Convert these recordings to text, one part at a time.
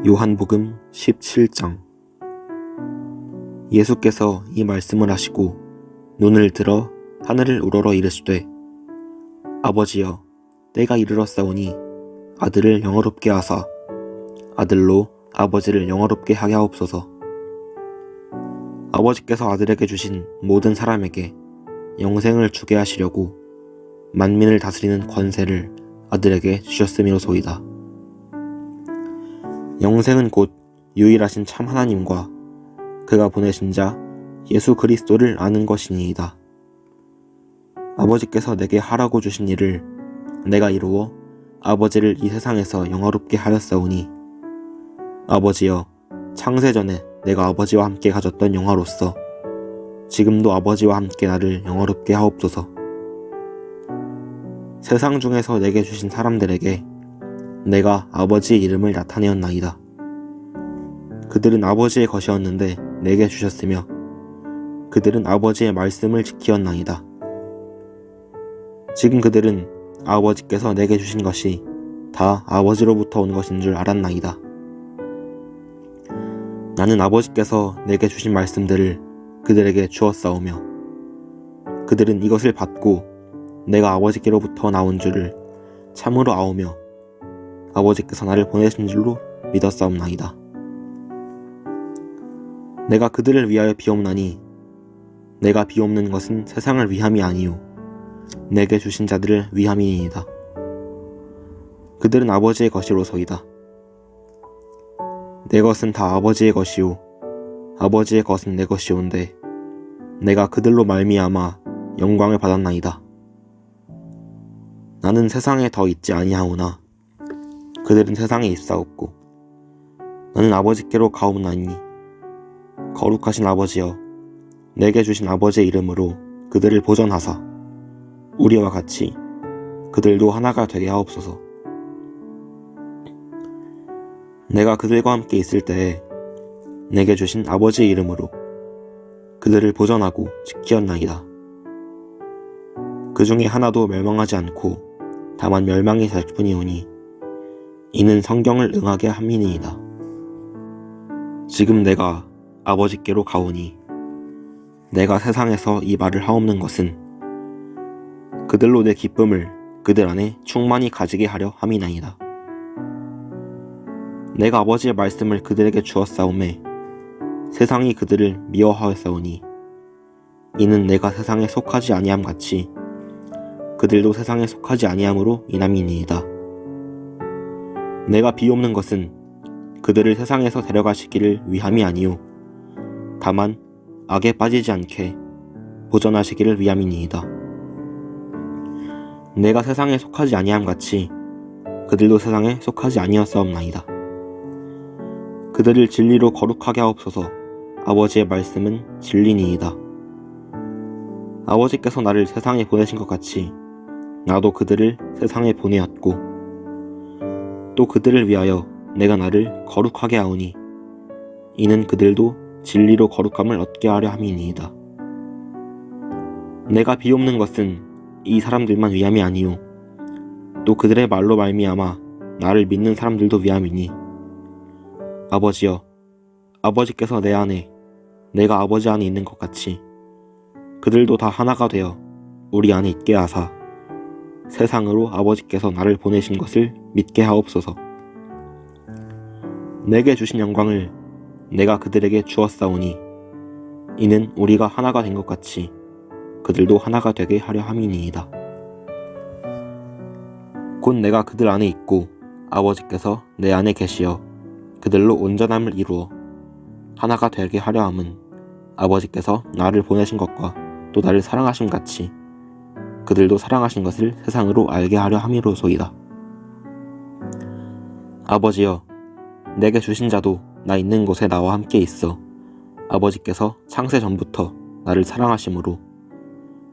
요한복음 17장. 예수께서 이 말씀을 하시고 눈을 들어 하늘을 우러러 이르시되, 아버지여, 때가 이르렀사오니 아들을 영화롭게 하사 아들로 아버지를 영화롭게 하게 하옵소서. 아버지께서 아들에게 주신 모든 사람에게 영생을 주게 하시려고 만민을 다스리는 권세를 아들에게 주셨음이로소이다. 영생은 곧 유일하신 참 하나님과 그가 보내신 자 예수 그리스도를 아는 것이니이다. 아버지께서 내게 하라고 주신 일을 내가 이루어 아버지를 이 세상에서 영화롭게 하였사오니, 아버지여, 창세전에 내가 아버지와 함께 가졌던 영화로서 지금도 아버지와 함께 나를 영화롭게 하옵소서. 세상 중에서 내게 주신 사람들에게 내가 아버지의 이름을 나타내었나이다. 그들은 아버지의 것이었는데 내게 주셨으며 그들은 아버지의 말씀을 지키었나이다. 지금 그들은 아버지께서 내게 주신 것이 다 아버지로부터 온 것인 줄 알았나이다. 나는 아버지께서 내게 주신 말씀들을 그들에게 주었사오며 그들은 이것을 받고 내가 아버지께로부터 나온 줄을 참으로 아오며 아버지께서 나를 보내신 줄로 믿었사옵나이다. 내가 그들을 위하여 비옵나니 내가 비옵는 것은 세상을 위함이 아니요 내게 주신 자들을 위함이니이다. 그들은 아버지의 것이로소이다. 내 것은 다 아버지의 것이요 아버지의 것은 내 것이온데 내가 그들로 말미암아 영광을 받았나이다. 나는 세상에 더 있지 아니하오나 그들은 세상에 있사옵고 나는 아버지께로 가옵나니, 거룩하신 아버지여, 내게 주신 아버지의 이름으로 그들을 보전하사 우리와 같이 그들도 하나가 되게 하옵소서. 내가 그들과 함께 있을 때에 내게 주신 아버지의 이름으로 그들을 보전하고 지키었나이다. 그 중에 하나도 멸망하지 않고 다만 멸망이 될 뿐이오니 이는 성경을 응하게 함이니이다. 지금 내가 아버지께로 가오니 내가 세상에서 이 말을 하옵는 것은 그들로 내 기쁨을 그들 안에 충만히 가지게 하려 함이나이다. 내가 아버지의 말씀을 그들에게 주었사오매 세상이 그들을 미워하였사오니 이는 내가 세상에 속하지 아니함 같이 그들도 세상에 속하지 아니함으로 인함이니이다. 내가 비옵는 것은 그들을 세상에서 데려가시기를 위함이 아니요 다만 악에 빠지지 않게 보전하시기를 위함이니이다. 내가 세상에 속하지 아니함 같이 그들도 세상에 속하지 아니었사옵나이다. 그들을 진리로 거룩하게 하옵소서. 아버지의 말씀은 진리니이다. 아버지께서 나를 세상에 보내신 것 같이 나도 그들을 세상에 보내었고 또 그들을 위하여 내가 나를 거룩하게 하오니 이는 그들도 진리로 거룩함을 얻게 하려 함이니이다. 내가 비옵는 것은 이 사람들만 위함이 아니요 또 그들의 말로 말미암아 나를 믿는 사람들도 위함이니, 아버지여, 아버지께서 내 안에 내가 아버지 안에 있는 것 같이 그들도 다 하나가 되어 우리 안에 있게 하사 세상으로 아버지께서 나를 보내신 것을 믿게 하옵소서. 내게 주신 영광을 내가 그들에게 주었사오니 이는 우리가 하나가 된 것 같이 그들도 하나가 되게 하려 함이니이다. 곧 내가 그들 안에 있고 아버지께서 내 안에 계시어 그들로 온전함을 이루어 하나가 되게 하려 함은 아버지께서 나를 보내신 것과 또 나를 사랑하심 같이 그들도 사랑하신 것을 세상으로 알게 하려 함이로소이다. 아버지여, 내게 주신 자도 나 있는 곳에 나와 함께 있어 아버지께서 창세 전부터 나를 사랑하심으로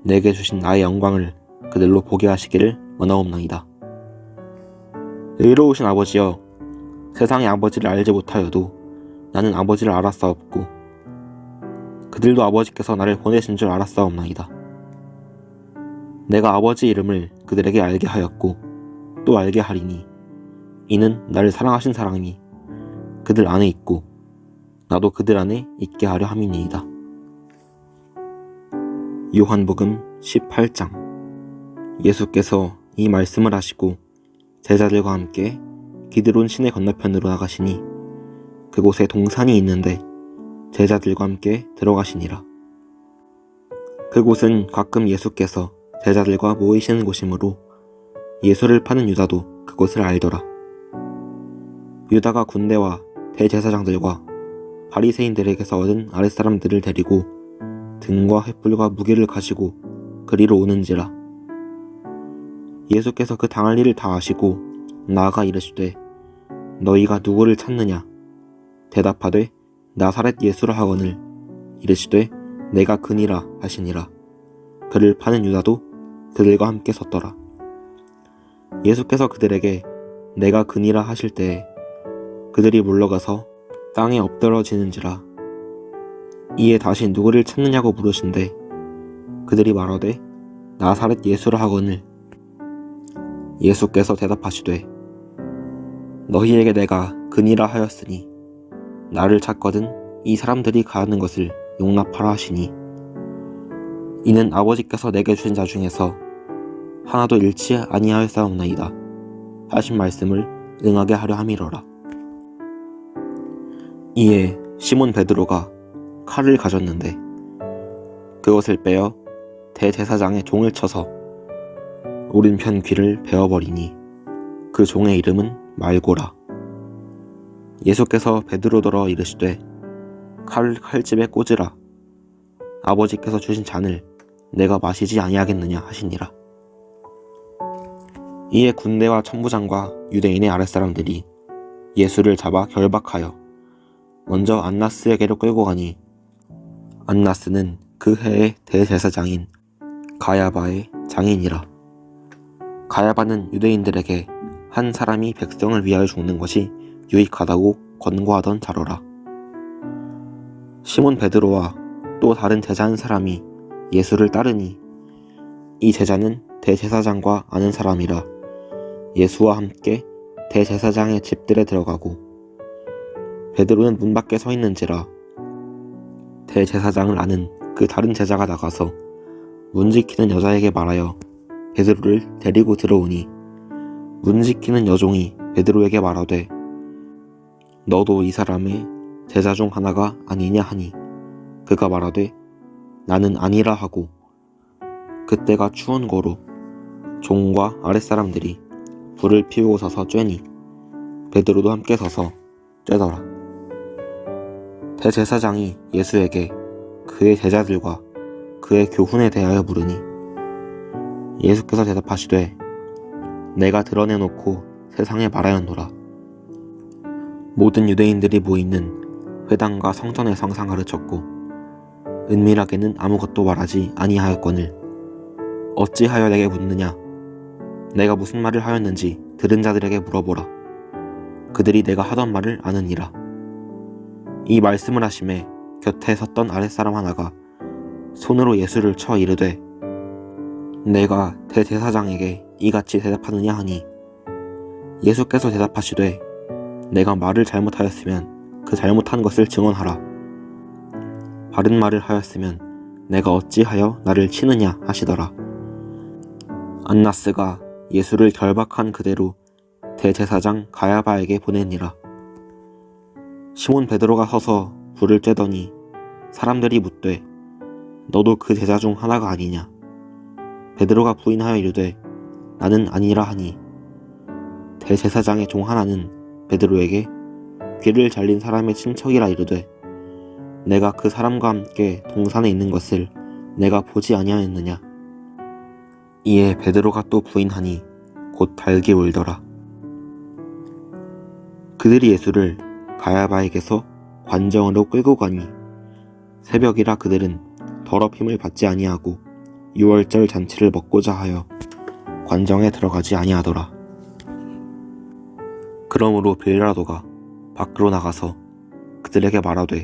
내게 주신 나의 영광을 그들로 보게 하시기를 원하옵나이다. 의로우신 아버지여, 세상의 아버지를 알지 못하여도 나는 아버지를 알았사옵고 그들도 아버지께서 나를 보내신 줄 알았사옵나이다. 내가 아버지 이름을 그들에게 알게 하였고 또 알게 하리니 이는 나를 사랑하신 사람이 그들 안에 있고 나도 그들 안에 있게 하려 함이니이다. 요한복음 18장. 예수께서 이 말씀을 하시고 제자들과 함께 기드론 시내 건너편으로 나가시니 그곳에 동산이 있는데 제자들과 함께 들어가시니라. 그곳은 가끔 예수께서 제자들과 모이시는 곳이므로 예수를 파는 유다도 그곳을 알더라. 유다가 군대와 대제사장들과 바리새인들에게서 얻은 아랫사람들을 데리고 등과 횃불과 무기를 가지고 그리로 오는지라. 예수께서 그 당할 일을 다 아시고 나아가 이르시되 너희가 누구를 찾느냐? 대답하되 나사렛 예수라 하거늘 이르시되 내가 그니라 하시니라. 그를 파는 유다도 그들과 함께 섰더라. 예수께서 그들에게 내가 그니라 하실 때에 그들이 물러가서 땅에 엎드러지는지라. 이에 다시 누구를 찾느냐고 물으신대 그들이 말하되 나사렛 예수라 하거늘 예수께서 대답하시되 너희에게 내가 그니라 하였으니 나를 찾거든 이 사람들이 가는 것을 용납하라 하시니 이는 아버지께서 내게 주신 자 중에서 하나도 잃지 아니하였사옵나이다 하신 말씀을 응하게 하려 함이로라. 이에 시몬 베드로가 칼을 가졌는데 그것을 빼어 대제사장의 종을 쳐서 오른편 귀를 베어버리니 그 종의 이름은 말고라. 예수께서 베드로더러 이르시되 칼을 칼집에 꽂으라. 아버지께서 주신 잔을 내가 마시지 아니하겠느냐 하시니라. 이에 군대와 천부장과 유대인의 아랫사람들이 예수를 잡아 결박하여 먼저 안나스에게로 끌고 가니 안나스는 그 해의 대제사장인 가야바의 장인이라. 가야바는 유대인들에게 한 사람이 백성을 위하여 죽는 것이 유익하다고 권고하던 자로라. 시몬 베드로와 또 다른 제자 한 사람이 예수를 따르니 이 제자는 대제사장과 아는 사람이라 예수와 함께 대제사장의 집들에 들어가고 베드로는 문 밖에 서 있는지라 대제사장을 아는 그 다른 제자가 나가서 문 지키는 여자에게 말하여 베드로를 데리고 들어오니 문 지키는 여종이 베드로에게 말하되 너도 이 사람의 제자 중 하나가 아니냐 하니 그가 말하되 나는 아니라 하고 그때가 추운 거로 종과 아랫사람들이 불을 피우고 서서 쬐니 베드로도 함께 서서 쬐더라. 대제사장이 예수에게 그의 제자들과 그의 교훈에 대하여 물으니 예수께서 대답하시되 내가 드러내놓고 세상에 말하였노라. 모든 유대인들이 모이는 회당과 성전에서 항상 가르쳤고 은밀하게는 아무것도 말하지 아니하였거늘 어찌하여 내게 묻느냐? 내가 무슨 말을 하였는지 들은 자들에게 물어보라. 그들이 내가 하던 말을 아느니라. 이 말씀을 하심에 곁에 섰던 아랫사람 하나가 손으로 예수를 쳐 이르되 내가 대제사장에게 이같이 대답하느냐 하니 예수께서 대답하시되 내가 말을 잘못하였으면 그 잘못한 것을 증언하라. 바른 말을 하였으면 내가 어찌하여 나를 치느냐 하시더라. 안나스가 예수를 결박한 그대로 대제사장 가야바에게 보내니라. 시몬 베드로가 서서 불을 쬐더니 사람들이 묻되 너도 그 제자 중 하나가 아니냐? 베드로가 부인하여 이르되 나는 아니라 하니 대제사장의 종 하나는 베드로에게 귀를 잘린 사람의 친척이라 이르되 내가 그 사람과 함께 동산에 있는 것을 내가 보지 아니하였느냐? 이에 베드로가 또 부인하니 곧 달기 울더라. 그들이 예수를 가야바에게서 관정으로 끌고 가니 새벽이라 그들은 더럽힘을 받지 아니하고 유월절 잔치를 먹고자 하여 관정에 들어가지 아니하더라. 그러므로 빌라도가 밖으로 나가서 그들에게 말하되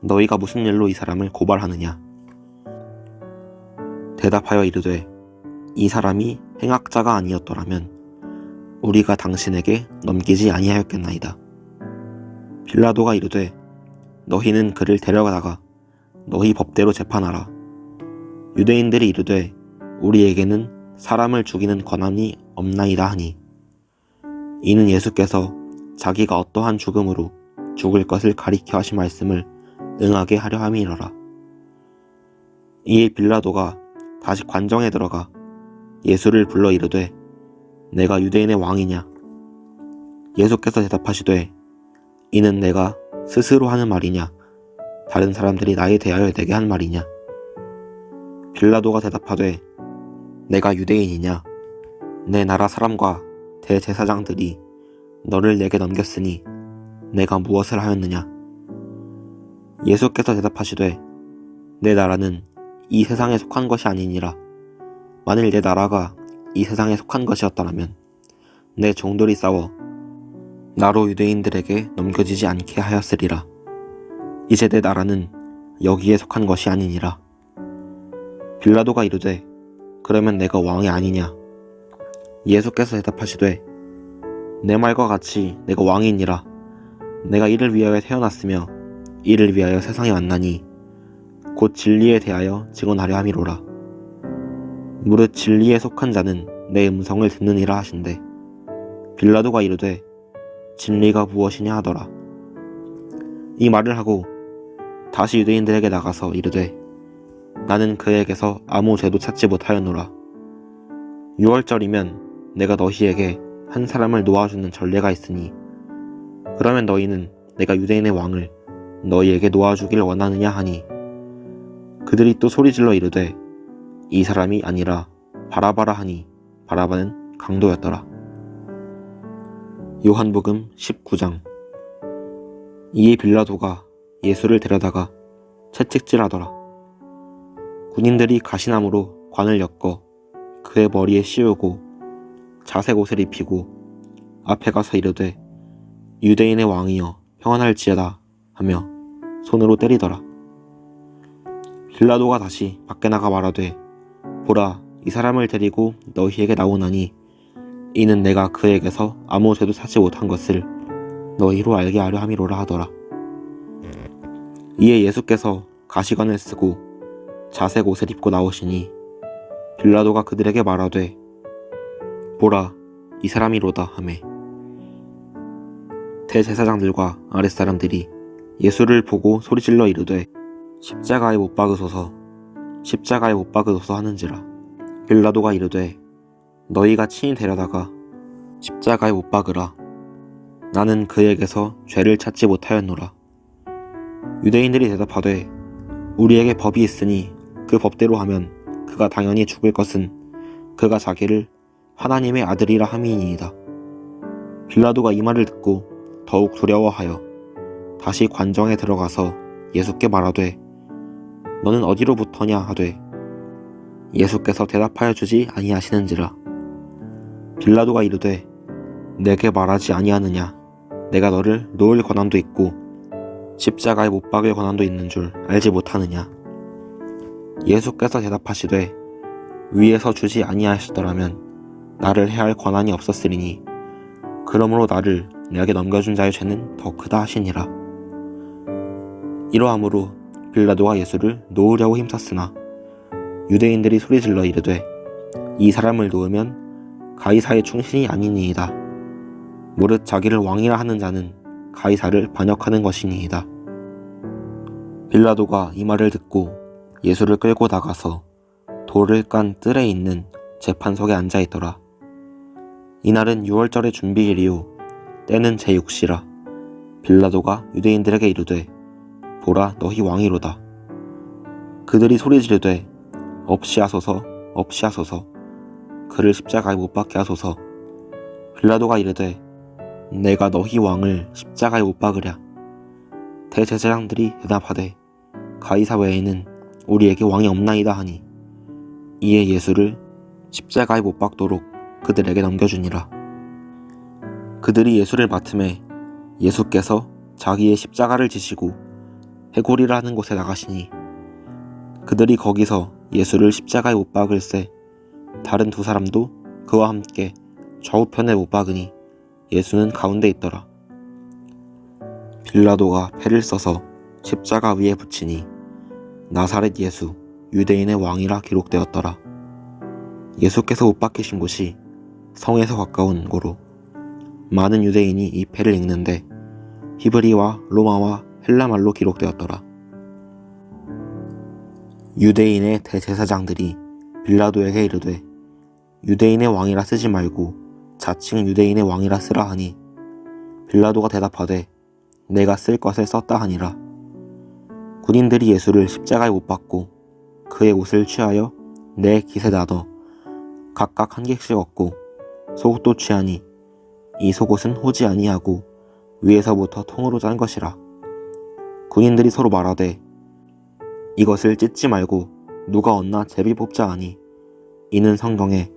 너희가 무슨 일로 이 사람을 고발하느냐? 대답하여 이르되 이 사람이 행악자가 아니었더라면 우리가 당신에게 넘기지 아니하였겠나이다. 빌라도가 이르되 너희는 그를 데려가다가 너희 법대로 재판하라. 유대인들이 이르되 우리에게는 사람을 죽이는 권한이 없나이다 하니 이는 예수께서 자기가 어떠한 죽음으로 죽을 것을 가리켜 하신 말씀을 응하게 하려 함이로라. 이에 빌라도가 다시 관정에 들어가 예수를 불러 이르되 내가 유대인의 왕이냐? 예수께서 대답하시되 이는 내가 스스로 하는 말이냐? 다른 사람들이 나에 대하여 내게 한 말이냐? 빌라도가 대답하되 내가 유대인이냐? 내 나라 사람과 대제사장들이 너를 내게 넘겼으니 내가 무엇을 하였느냐? 예수께서 대답하시되 내 나라는 이 세상에 속한 것이 아니니라. 만일 내 나라가 이 세상에 속한 것이었더라면 내 종들이 싸워 나로 유대인들에게 넘겨지지 않게 하였으리라. 이제 내 나라는 여기에 속한 것이 아니니라. 빌라도가 이르되 그러면 내가 왕이 아니냐? 예수께서 대답하시되 내 말과 같이 내가 왕이니라. 내가 이를 위하여 태어났으며 이를 위하여 세상에 왔나니 곧 진리에 대하여 증언하려 함이로라. 무릇 진리에 속한 자는 내 음성을 듣느니라 하신대 빌라도가 이르되 진리가 무엇이냐 하더라. 이 말을 하고 다시 유대인들에게 나가서 이르되 나는 그에게서 아무 죄도 찾지 못하였노라. 6월절이면 내가 너희에게 한 사람을 놓아주는 전례가 있으니 그러면 너희는 내가 유대인의 왕을 너희에게 놓아주길 원하느냐 하니 그들이 또 소리질러 이르되 이 사람이 아니라 바라바라 하니 바라바는 강도였더라. 요한복음 19장. 이에 빌라도가 예수를 데려다가 채찍질하더라. 군인들이 가시나무로 관을 엮어 그의 머리에 씌우고 자색 옷을 입히고 앞에 가서 이르되 유대인의 왕이여 평안할지어다 하며 손으로 때리더라. 빌라도가 다시 밖에 나가 말하되 보라 이 사람을 데리고 너희에게 나오나니 이는 내가 그에게서 아무 죄도 찾지 못한 것을 너희로 알게 하려 함이로라 하더라. 이에 예수께서 가시관을 쓰고 자색 옷을 입고 나오시니 빌라도가 그들에게 말하되 보라 이 사람이로다 하매 대제사장들과 아랫사람들이 예수를 보고 소리질러 이르되 십자가에 못 박으소서 십자가에 못 박으소서 하는지라. 빌라도가 이르되 너희가 친히 데려다가 십자가에 못 박으라. 나는 그에게서 죄를 찾지 못하였노라. 유대인들이 대답하되 우리에게 법이 있으니 그 법대로 하면 그가 당연히 죽을 것은 그가 자기를 하나님의 아들이라 함이니이다. 빌라도가 이 말을 듣고 더욱 두려워하여 다시 관정에 들어가서 예수께 말하되 너는 어디로부터냐 하되 예수께서 대답하여 주지 아니하시는지라. 빌라도가 이르되 내게 말하지 아니하느냐? 내가 너를 놓을 권한도 있고 십자가에 못 박을 권한도 있는 줄 알지 못하느냐? 예수께서 대답하시되 위에서 주지 아니하셨더라면 나를 해할 권한이 없었으리니 그러므로 나를 내게 넘겨준 자의 죄는 더 크다 하시니라. 이러함으로 빌라도가 예수를 놓으려고 힘썼으나 유대인들이 소리질러 이르되 이 사람을 놓으면 가이사의 충신이 아니니이다. 무릇 자기를 왕이라 하는 자는 가이사를 반역하는 것이니이다. 빌라도가 이 말을 듣고 예수를 끌고 나가서 돌을 깐 뜰에 있는 재판석에 앉아있더라. 이날은 6월절의 준비일이요 때는 제6시라. 빌라도가 유대인들에게 이르되 보라 너희 왕이로다. 그들이 소리지르되 없이 하소서 없이 하소서 그를 십자가에 못 박게 하소서. 빌라도가 이르되 내가 너희 왕을 십자가에 못 박으랴. 대제사장들이 대답하되 가이사 외에는 우리에게 왕이 없나이다 하니 이에 예수를 십자가에 못 박도록 그들에게 넘겨주니라. 그들이 예수를 맡음에 예수께서 자기의 십자가를 지시고 해골이라 하는 곳에 나가시니 그들이 거기서 예수를 십자가에 못 박을세 다른 두 사람도 그와 함께 좌우편에 못 박으니 예수는 가운데 있더라. 빌라도가 패를 써서 십자가 위에 붙이니 나사렛 예수 유대인의 왕이라 기록되었더라. 예수께서 못 박히신 곳이 성에서 가까운 고로 많은 유대인이 이 패를 읽는데 히브리와 로마와 헬라말로 기록되었더라. 유대인의 대제사장들이 빌라도에게 이르되 유대인의 왕이라 쓰지 말고 자칭 유대인의 왕이라 쓰라 하니 빌라도가 대답하되 내가 쓸 것을 썼다 하니라. 군인들이 예수를 십자가에 못 박고 그의 옷을 취하여 네 깃에 나눠 각각 한 깃씩 얻고 속옷도 취하니 이 속옷은 호지 아니하고 위에서부터 통으로 짠 것이라. 군인들이 서로 말하되 이것을 찢지 말고 누가 얻나 제비 뽑자 하니 이는 성경에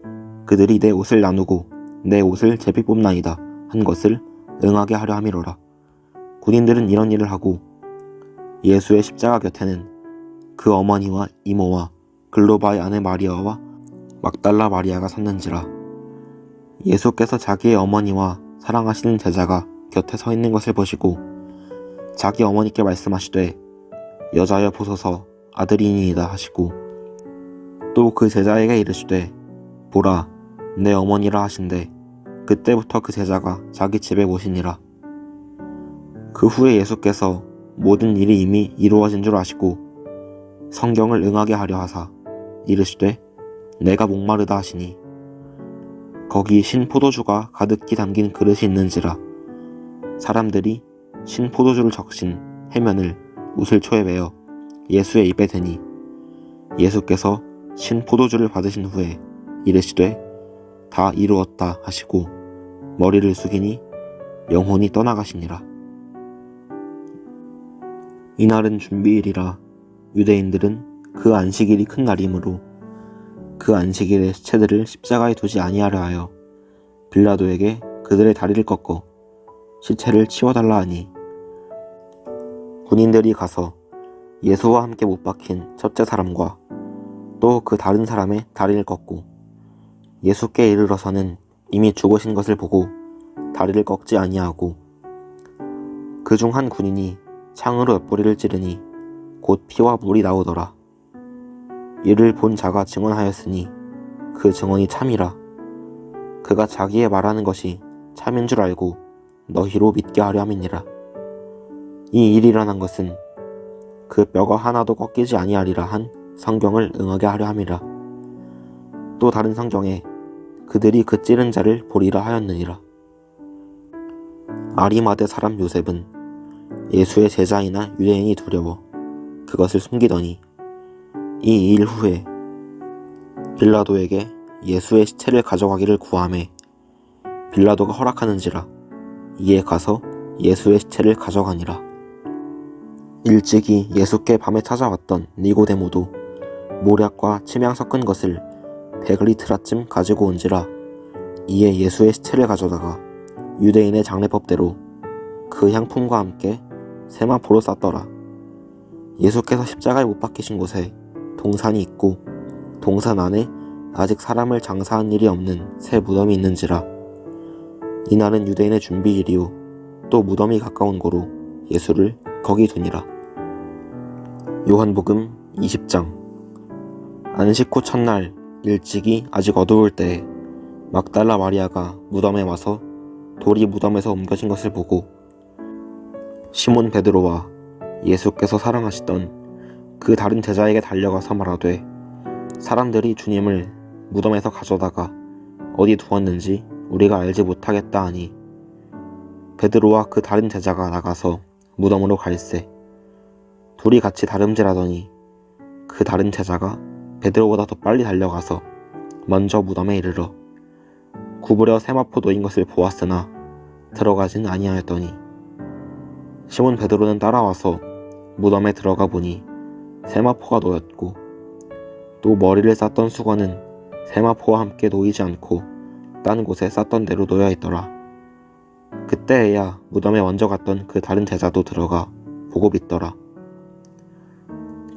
그들이 내 옷을 나누고 내 옷을 제비 뽑나이다 한 것을 응하게 하려 함이로라. 군인들은 이런 일을 하고 예수의 십자가 곁에는 그 어머니와 이모와 글로바의 아내 마리아와 막달라 마리아가 섰는지라. 예수께서 자기의 어머니와 사랑하시는 제자가 곁에 서 있는 것을 보시고 자기 어머니께 말씀하시되 여자여 보소서 아들이니이다 하시고 또 그 제자에게 이르시되 보라 내 어머니라 하신대 그때부터 그 제자가 자기 집에 모시니라. 그 후에 예수께서 모든 일이 이미 이루어진 줄 아시고 성경을 응하게 하려 하사 이르시되 내가 목마르다 하시니 거기 신 포도주가 가득히 담긴 그릇이 있는지라. 사람들이 신 포도주를 적신 해면을 우슬초에 매어 예수의 입에 대니 예수께서 신 포도주를 받으신 후에 이르시되 다 이루었다 하시고 머리를 숙이니 영혼이 떠나가시니라. 이날은 준비일이라 유대인들은 그 안식일이 큰 날이므로 그 안식일의 시체들을 십자가에 두지 아니하려 하여 빌라도에게 그들의 다리를 꺾어 시체를 치워달라 하니 군인들이 가서 예수와 함께 못 박힌 첫째 사람과 또 그 다른 사람의 다리를 꺾고 예수께 이르러서는 이미 죽으신 것을 보고 다리를 꺾지 아니하고 그 중 한 군인이 창으로 옆구리를 찌르니 곧 피와 물이 나오더라. 이를 본 자가 증언하였으니 그 증언이 참이라. 그가 자기의 말하는 것이 참인 줄 알고 너희로 믿게 하려 함이니라. 이 일이 일어난 것은 그 뼈가 하나도 꺾이지 아니하리라 한 성경을 응하게 하려 함이라. 또 다른 성경에 그들이 그 찌른 자를 보리라 하였느니라. 아리마대 사람 요셉은 예수의 제자이나 유대인이 두려워 그것을 숨기더니 이 일 후에 빌라도에게 예수의 시체를 가져가기를 구하매 빌라도가 허락하는지라. 이에 가서 예수의 시체를 가져가니라. 일찍이 예수께 밤에 찾아왔던 니고데모도 모략과 침향 섞은 것을 100리트라쯤 가지고 온지라. 이에 예수의 시체를 가져다가 유대인의 장례법대로 그 향품과 함께 세마포로 쌌더라. 예수께서 십자가에 못 박히신 곳에 동산이 있고 동산 안에 아직 사람을 장사한 일이 없는 새 무덤이 있는지라. 이날은 유대인의 준비일이요 또 무덤이 가까운 고로 예수를 거기 두니라. 요한복음 20장. 안식 후 첫날 일찍이 아직 어두울 때에 막달라 마리아가 무덤에 와서 돌이 무덤에서 옮겨진 것을 보고 시몬 베드로와 예수께서 사랑하시던 그 다른 제자에게 달려가서 말하되 사람들이 주님을 무덤에서 가져다가 어디 두었는지 우리가 알지 못하겠다 하니 베드로와 그 다른 제자가 나가서 무덤으로 갈새 둘이 같이 다름질하더니 그 다른 제자가 베드로보다 더 빨리 달려가서 먼저 무덤에 이르러 구부려 세마포 놓인 것을 보았으나 들어가진 아니하였더니 시몬 베드로는 따라와서 무덤에 들어가 보니 세마포가 놓였고 또 머리를 쌌던 수건은 세마포와 함께 놓이지 않고 딴 곳에 쌌던 대로 놓여 있더라. 그때에야 무덤에 먼저 갔던 그 다른 제자도 들어가 보고 믿더라.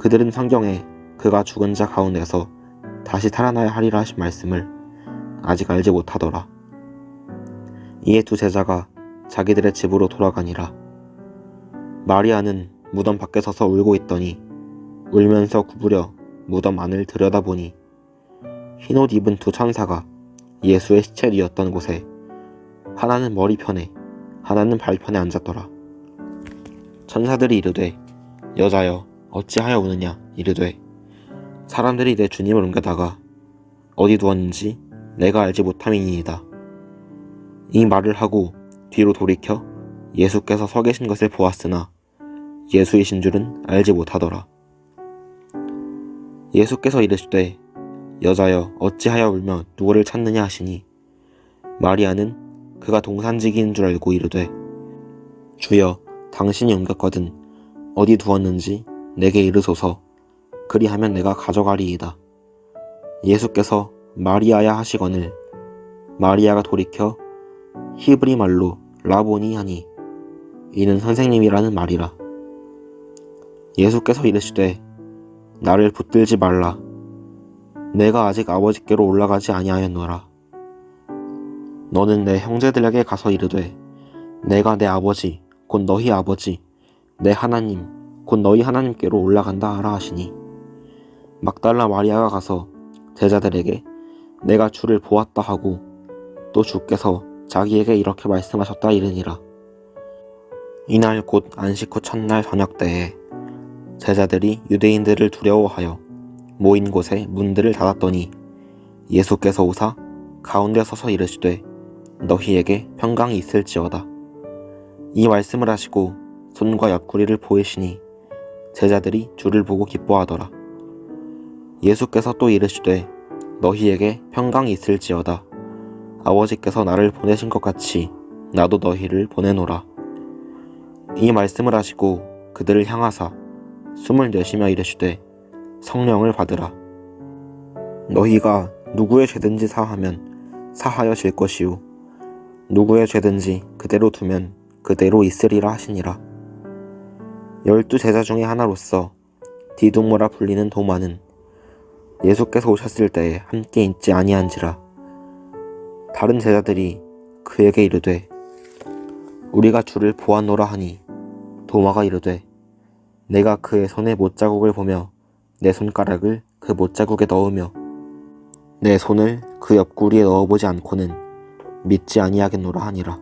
그들은 성경에 그가 죽은 자 가운데서 다시 살아나야 하리라 하신 말씀을 아직 알지 못하더라. 이에 두 제자가 자기들의 집으로 돌아가니라. 마리아는 무덤 밖에 서서 울고 있더니 울면서 구부려 무덤 안을 들여다보니 흰옷 입은 두 천사가 예수의 시체를 이었던 곳에 하나는 머리편에 하나는 발편에 앉았더라. 천사들이 이르되 여자여 어찌하여 우느냐 이르되 사람들이 내 주님을 옮겨다가 어디 두었는지 내가 알지 못함이니이다. 이 말을 하고 뒤로 돌이켜 예수께서 서 계신 것을 보았으나 예수이신 줄은 알지 못하더라. 예수께서 이르시되 여자여 어찌하여 울며 누구를 찾느냐 하시니 마리아는 그가 동산지기인 줄 알고 이르되 주여 당신이 옮겼거든 어디 두었는지 내게 이르소서 그리하면 내가 가져가리이다. 예수께서 마리아야 하시거늘 마리아가 돌이켜 히브리 말로 라보니 하니 이는 선생님이라는 말이라. 예수께서 이르시되 나를 붙들지 말라. 내가 아직 아버지께로 올라가지 아니하였노라. 너는 내 형제들에게 가서 이르되 내가 내 아버지 곧 너희 아버지 내 하나님 곧 너희 하나님께로 올라간다 하라 하시니 막달라 마리아가 가서 제자들에게 내가 주를 보았다 하고 또 주께서 자기에게 이렇게 말씀하셨다 이르니라. 이날 곧 안식 후 첫날 저녁 때에 제자들이 유대인들을 두려워하여 모인 곳에 문들을 닫았더니 예수께서 오사 가운데 서서 이르시되 너희에게 평강이 있을지어다. 이 말씀을 하시고 손과 옆구리를 보이시니 제자들이 주를 보고 기뻐하더라. 예수께서 또 이르시되 너희에게 평강이 있을지어다. 아버지께서 나를 보내신 것 같이 나도 너희를 보내노라. 이 말씀을 하시고 그들을 향하사 숨을 내쉬며 이르시되 성령을 받으라. 너희가 누구의 죄든지 사하면 사하여 질 것이요 누구의 죄든지 그대로 두면 그대로 있으리라 하시니라. 12 제자 중에 하나로서 디두모라 불리는 도마는 예수께서 오셨을 때에 함께 있지 아니한지라. 다른 제자들이 그에게 이르되 우리가 주를 보았노라 하니 도마가 이르되 내가 그의 손에 못자국을 보며 내 손가락을 그 못자국에 넣으며 내 손을 그 옆구리에 넣어보지 않고는 믿지 아니하겠노라 하니라.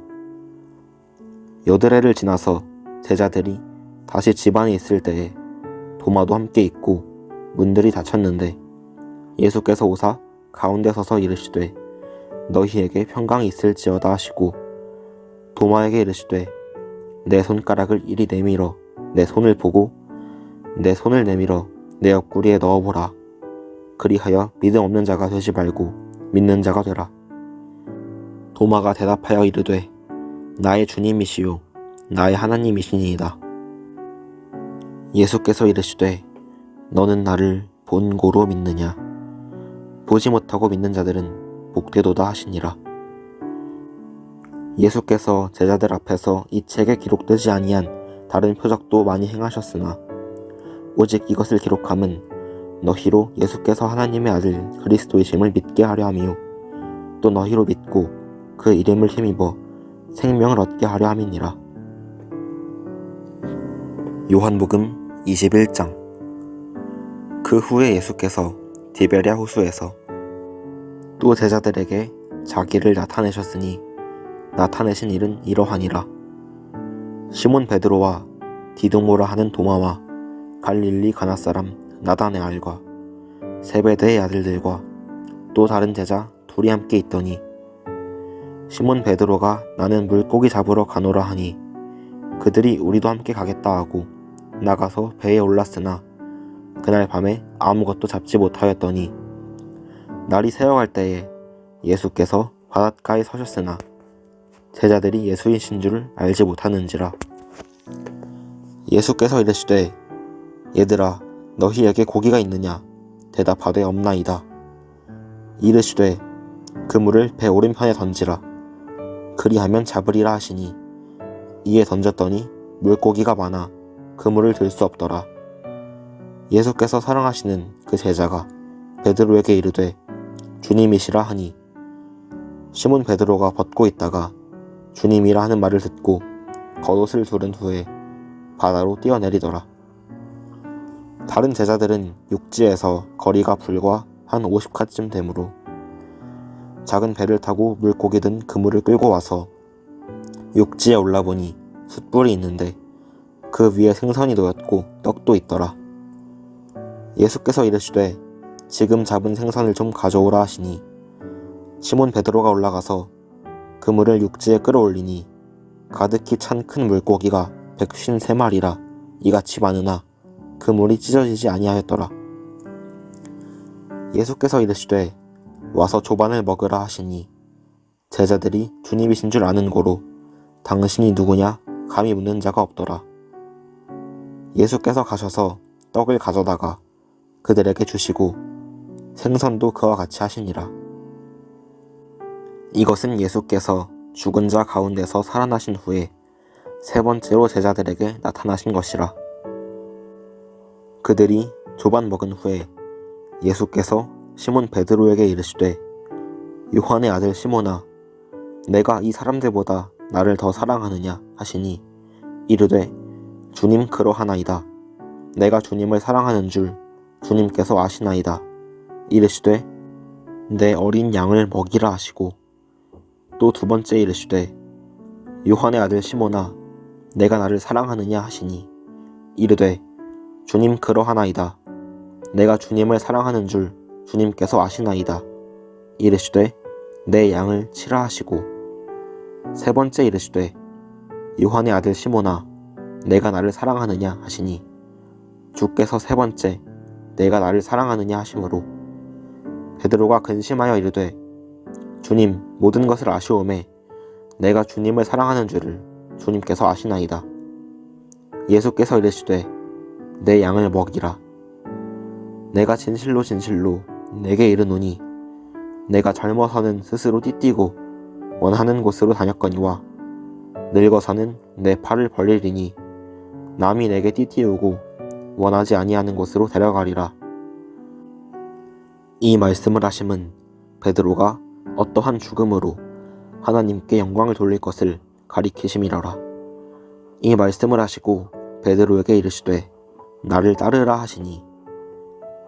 여드레를 지나서 제자들이 다시 집 안에 있을 때에 도마도 함께 있고 문들이 닫혔는데 예수께서 오사 가운데 서서 이르시되 너희에게 평강이 있을지어다 하시고 도마에게 이르시되 내 손가락을 이리 내밀어 내 손을 보고 내 손을 내밀어 내 옆구리에 넣어보라. 그리하여 믿음 없는 자가 되지 말고 믿는 자가 되라. 도마가 대답하여 이르되 나의 주님이시요 나의 하나님이시니이다. 예수께서 이르시되 너는 나를 본고로 믿느냐. 보지 못하고 믿는 자들은 복되도다 하시니라. 예수께서 제자들 앞에서 이 책에 기록되지 아니한 다른 표적도 많이 행하셨으나 오직 이것을 기록함은 너희로 예수께서 하나님의 아들 그리스도이심을 믿게 하려 함이요 또 너희로 믿고 그 이름을 힘입어 생명을 얻게 하려 함이니라. 요한복음 21장. 그 후에 예수께서 디베랴 호수에서 또 제자들에게 자기를 나타내셨으니 나타내신 일은 이러하니라. 시몬 베드로와 디두모라 하는 도마와 갈릴리 가나 사람 나다네알과 세베대의 아들들과 또 다른 제자 둘이 함께 있더니 시몬 베드로가 나는 물고기 잡으러 가노라 하니 그들이 우리도 함께 가겠다 하고 나가서 배에 올랐으나 그날 밤에 아무것도 잡지 못하였더니 날이 새어갈 때에 예수께서 바닷가에 서셨으나 제자들이 예수이신 줄 알지 못하는지라. 예수께서 이르시되 얘들아 너희에게 고기가 있느냐. 대답하되 없나이다. 이르시되 그물을 배 오른편에 던지라. 그리하면 잡으리라 하시니 이에 던졌더니 물고기가 많아 그물을 들 수 없더라. 예수께서 사랑하시는 그 제자가 베드로에게 이르되 주님이시라 하니 시몬 베드로가 벗고 있다가 주님이라 하는 말을 듣고 겉옷을 두른 후에 바다로 뛰어내리더라. 다른 제자들은 육지에서 거리가 불과 한 50칸쯤 되므로 작은 배를 타고 물고기 든 그물을 끌고 와서 육지에 올라보니 숯불이 있는데 그 위에 생선이 놓였고 떡도 있더라. 예수께서 이르시되 지금 잡은 생선을 좀 가져오라 하시니 시몬 베드로가 올라가서 그물을 육지에 끌어올리니 가득히 찬 큰 물고기가 153마리라 이같이 많으나 그물이 찢어지지 아니하였더라. 예수께서 이르시되 와서 조반을 먹으라 하시니 제자들이 주님이신 줄 아는 고로 당신이 누구냐 감히 묻는 자가 없더라. 예수께서 가셔서 떡을 가져다가 그들에게 주시고 생선도 그와 같이 하시니라. 이것은 예수께서 죽은 자 가운데서 살아나신 후에 세 번째로 제자들에게 나타나신 것이라. 그들이 조반 먹은 후에 예수께서 시몬 베드로에게 이르시되 요한의 아들 시몬아 내가 이 사람들보다 나를 더 사랑하느냐 하시니 이르되 주님 그러하나이다. 내가 주님을 사랑하는 줄 주님께서 아시나이다. 이르시되 내 어린 양을 먹이라 하시고 또 두 번째 이르시되 요한의 아들 시몬아 내가 나를 사랑하느냐 하시니 이르되 주님 그러하나이다. 내가 주님을 사랑하는 줄 주님께서 아시나이다. 이르시되 내 양을 치라 하시고 세 번째 이르시되 요한의 아들 시몬아 내가 나를 사랑하느냐 하시니 주께서 세 번째 내가 나를 사랑하느냐 하시므로 베드로가 근심하여 이르되 주님 모든 것을 아시오매 내가 주님을 사랑하는 줄을 주님께서 아시나이다. 예수께서 이르시되 내 양을 먹이라. 내가 진실로 진실로 내게 이르노니 내가 젊어서는 스스로 띠뛰고 원하는 곳으로 다녔거니와 늙어서는 내 팔을 벌리리니 남이 내게 띠띠우고 원하지 아니하는 곳으로 데려가리라. 이 말씀을 하심은 베드로가 어떠한 죽음으로 하나님께 영광을 돌릴 것을 가리키심이라라. 이 말씀을 하시고 베드로에게 이르시되 나를 따르라 하시니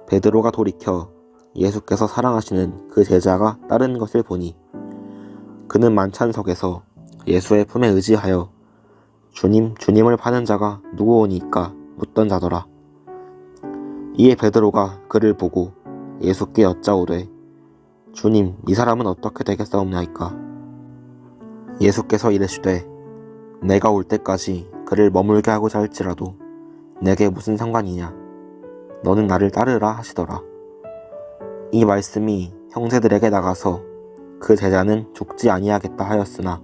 베드로가 돌이켜 예수께서 사랑하시는 그 제자가 따르는 것을 보니 그는 만찬석에서 예수의 품에 의지하여 주님을 파는 자가 누구오니까 묻던 자더라. 이에 베드로가 그를 보고 예수께 여짜오되 주님 이 사람은 어떻게 되겠사옵나이까. 예수께서 이르시되 내가 올 때까지 그를 머물게 하고자 할지라도 내게 무슨 상관이냐. 너는 나를 따르라 하시더라. 이 말씀이 형제들에게 나가서 그 제자는 죽지 아니하겠다 하였으나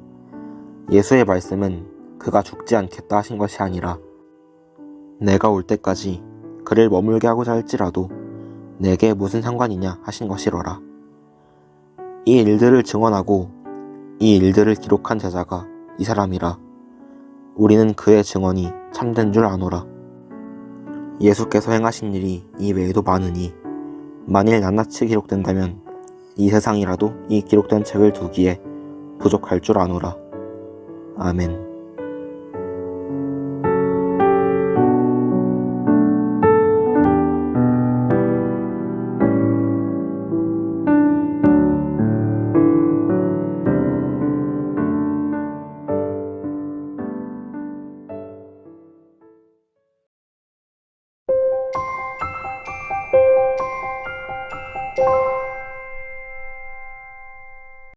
예수의 말씀은 그가 죽지 않겠다 하신 것이 아니라 내가 올 때까지 그를 머물게 하고자 할지라도 내게 무슨 상관이냐 하신 것이로라. 이 일들을 증언하고 이 일들을 기록한 제자가 이 사람이라. 우리는 그의 증언이 참된 줄 아노라. 예수께서 행하신 일이 이 외에도 많으니 만일 낱낱이 기록된다면 이 세상이라도 이 기록된 책을 두기에 부족할 줄 아노라. 아멘.